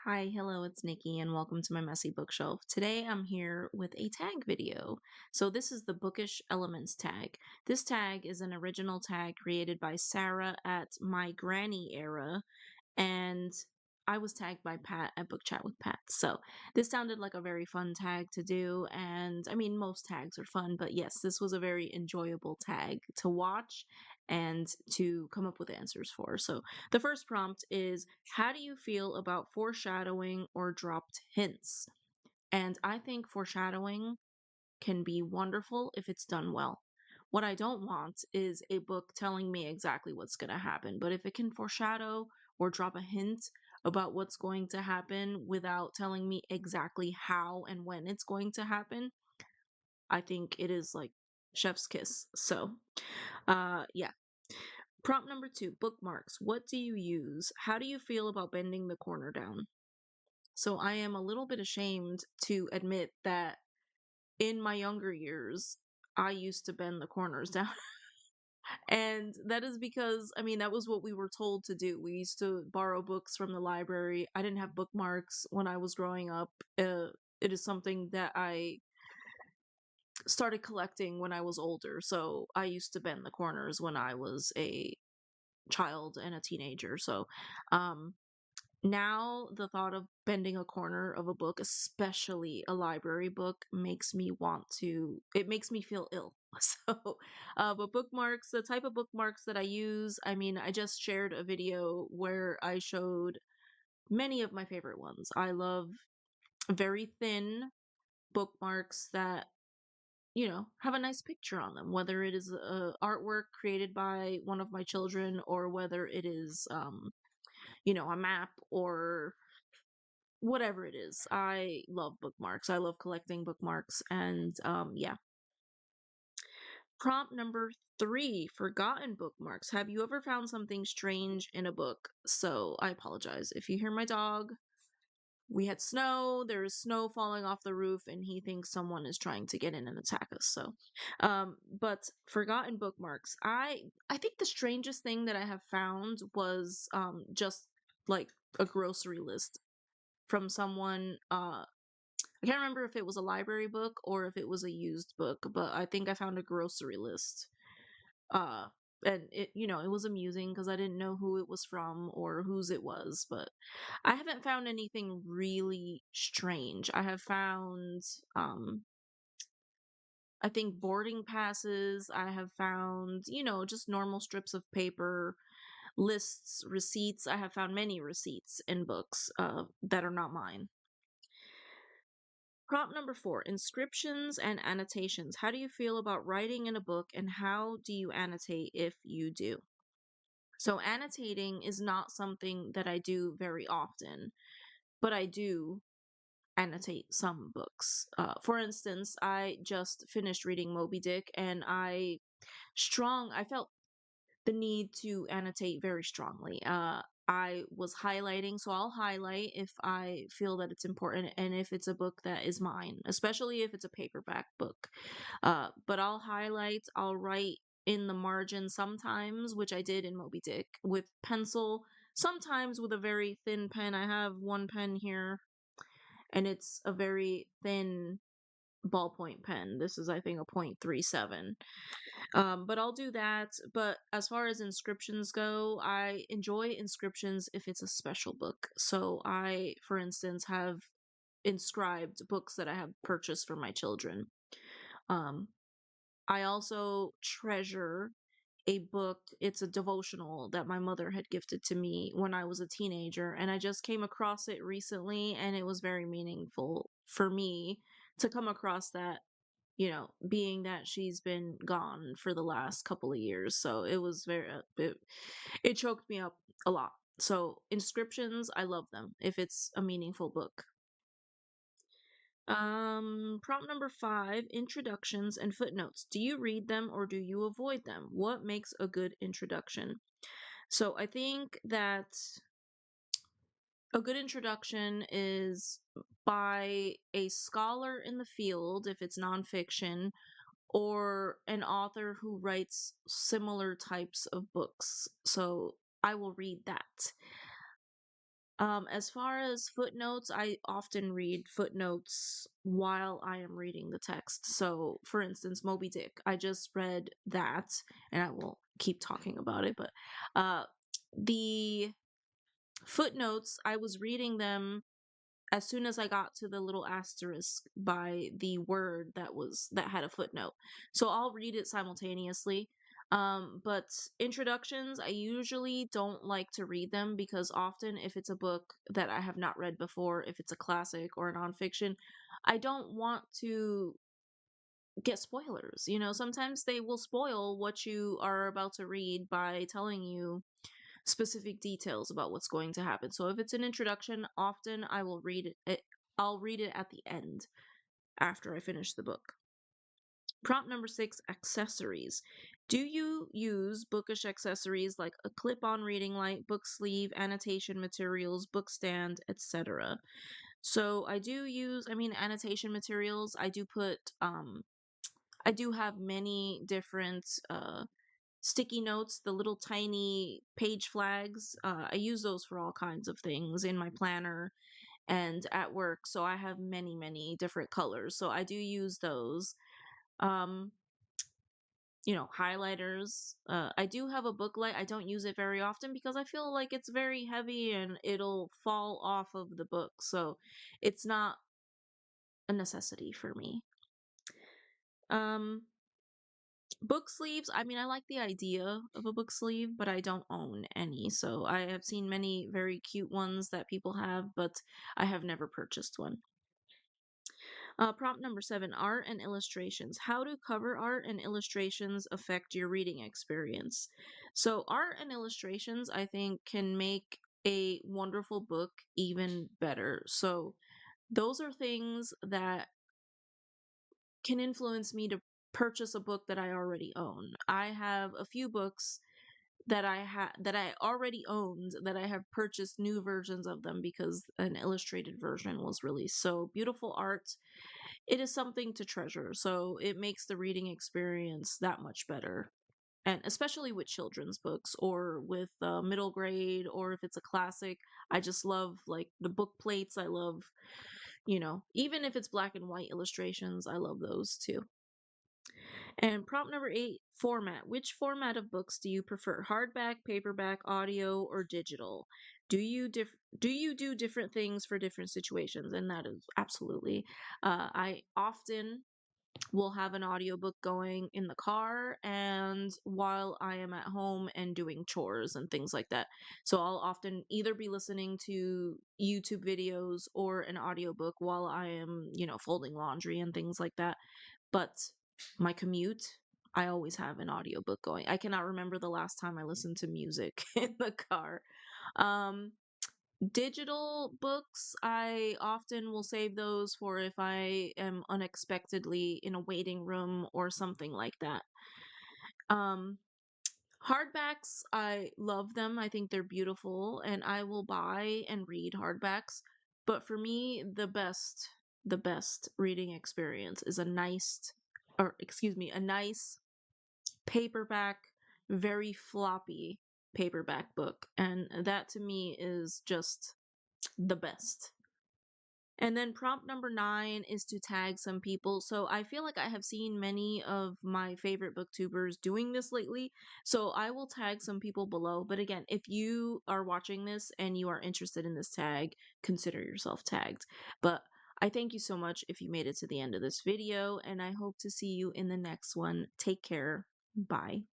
Hi, hello, it's Nikki, and welcome to my messy bookshelf. Today I'm here with a tag video. So, this is the Bookish Elements tag. This tag is an original tag created by Sarah at My Granny Era, and I was tagged by Pat at Book Chat with Pat. So this sounded like a very fun tag to do, and I mean most tags are fun, but yes, this was a very enjoyable tag to watch and to come up with answers for. So the first prompt is, how do you feel about foreshadowing or dropped hints? And I think foreshadowing can be wonderful if it's done well. What I don't want is a book telling me exactly what's going to happen, but if it can foreshadow or drop a hint about what's going to happen without telling me exactly how and when it's going to happen, I think it is like chef's kiss. So, yeah. Prompt number 2, bookmarks. What do you use? How do you feel about bending the corner down? So, I am a little bit ashamed to admit that in my younger years, I used to bend the corners down. And that is because, I mean, that was what we were told to do. We used to borrow books from the library. I didn't have bookmarks when I was growing up. It is something that I started collecting when I was older. So I used to bend the corners when I was a child and a teenager. So, um, now the thought of bending a corner of a book, especially a library book, makes me want to, it makes me feel ill. So, but bookmarks, the type of bookmarks that I use, I mean, I just shared a video where I showed many of my favorite ones. I love very thin bookmarks that, have a nice picture on them, whether it is artwork created by one of my children or whether it is, a map or whatever it is. I love bookmarks. I love collecting bookmarks. And yeah. Prompt number 3, forgotten bookmarks. Have you ever found something strange in a book? So I apologize. If you hear my dog, we had snow, there is snow falling off the roof, and he thinks someone is trying to get in and attack us. So but forgotten bookmarks. I think the strangest thing that I have found was just like a grocery list from someone. I can't remember if it was a library book or if it was a used book, but I think I found a grocery list. Uh, and it was amusing because I didn't know who it was from or whose it was, but I haven't found anything really strange. I have found, I think boarding passes. I have found, just normal strips of paper, lists, receipts. I have found many receipts in books, that are not mine. Prompt number 4, inscriptions and annotations. How do you feel about writing in a book and how do you annotate if you do? So, annotating is not something that I do very often, but I do annotate some books. For instance, I just finished reading Moby Dick and I felt the need to annotate very strongly. I was highlighting, so I'll highlight if I feel that it's important and if it's a book that is mine, especially if it's a paperback book. But I'll highlight, I'll write in the margin sometimes, which I did in Moby Dick with pencil, sometimes with a very thin pen. I have one pen here and it's a very thin ballpoint pen. This is, I think, a .37. But I'll do that. But as far as inscriptions go, I enjoy inscriptions if it's a special book. So I, for instance, have inscribed books that I have purchased for my children. Um, I also treasure a book. It's a devotional that my mother had gifted to me when I was a teenager, and I just came across it recently, and it was very meaningful for me to come across that, being that she's been gone for the last couple of years. So it was it choked me up a lot. So inscriptions, I love them if it's a meaningful book. Prompt number 5, introductions and footnotes. Do you read them or do you avoid them? What makes a good introduction? So I think that a good introduction is by a scholar in the field, if it's nonfiction, or an author who writes similar types of books. So I will read that. As far as footnotes, I often read footnotes while I am reading the text. So, for instance, Moby Dick, I just read that, and I will keep talking about it, but uh, the footnotes, I was reading them as soon as I got to the little asterisk by the word that had a footnote. So I'll read it simultaneously. But introductions, I usually don't like to read them because often if it's a book that I have not read before, if it's a classic or a nonfiction, I don't want to get spoilers. You know, sometimes they will spoil what you are about to read by telling you specific details about what's going to happen. So if it's an introduction, often I will read it. I'll read it at the end after I finish the book. Prompt number 6, accessories. Do you use bookish accessories like a clip-on reading light, book sleeve, annotation materials, book stand, etc.? So I do use, annotation materials. I do have many different sticky notes, the little tiny page flags. I use those for all kinds of things in my planner and at work. So I have many, many different colors. So I do use those. Um, highlighters. I do have a book light. I don't use it very often because I feel like it's very heavy and it'll fall off of the book. So it's not a necessity for me. Um, Book sleeves, I like the idea of a book sleeve, but I don't own any. So I have seen many very cute ones that people have, but I have never purchased one. Prompt number 7, art and illustrations. How do cover art and illustrations affect your reading experience? So, art and illustrations, I think, can make a wonderful book even better. So, those are things that can influence me to purchase a book that I already own. I have a few books that I already owned that I have purchased new versions of them because an illustrated version was released. So beautiful art, it is something to treasure. So it makes the reading experience that much better. And especially with children's books or with middle grade, or if it's a classic, I just love like the book plates. I love, even if it's black and white illustrations, I love those too. And prompt number 8, format. Which format of books do you prefer? Hardback, paperback, audio, or digital? Do you do different things for different situations? And that is absolutely. I often will have an audiobook going in the car and while I am at home and doing chores and things like that. So I'll often either be listening to YouTube videos or an audiobook while I am, folding laundry and things like that. But my commute, I always have an audiobook going. I cannot remember the last time I listened to music in the car. Um, Digital books, I often will save those for if I am unexpectedly in a waiting room or something like that. Um, Hardbacks, I love them. I think they're beautiful and I will buy and read hardbacks. But for me, the best reading experience is a nice paperback, very floppy paperback book. And that to me is just the best. And then prompt number 9 is to tag some people. So I feel like I have seen many of my favorite booktubers doing this lately. So I will tag some people below. But again, if you are watching this and you are interested in this tag, consider yourself tagged. But I thank you so much if you made it to the end of this video, and I hope to see you in the next one. Take care. Bye.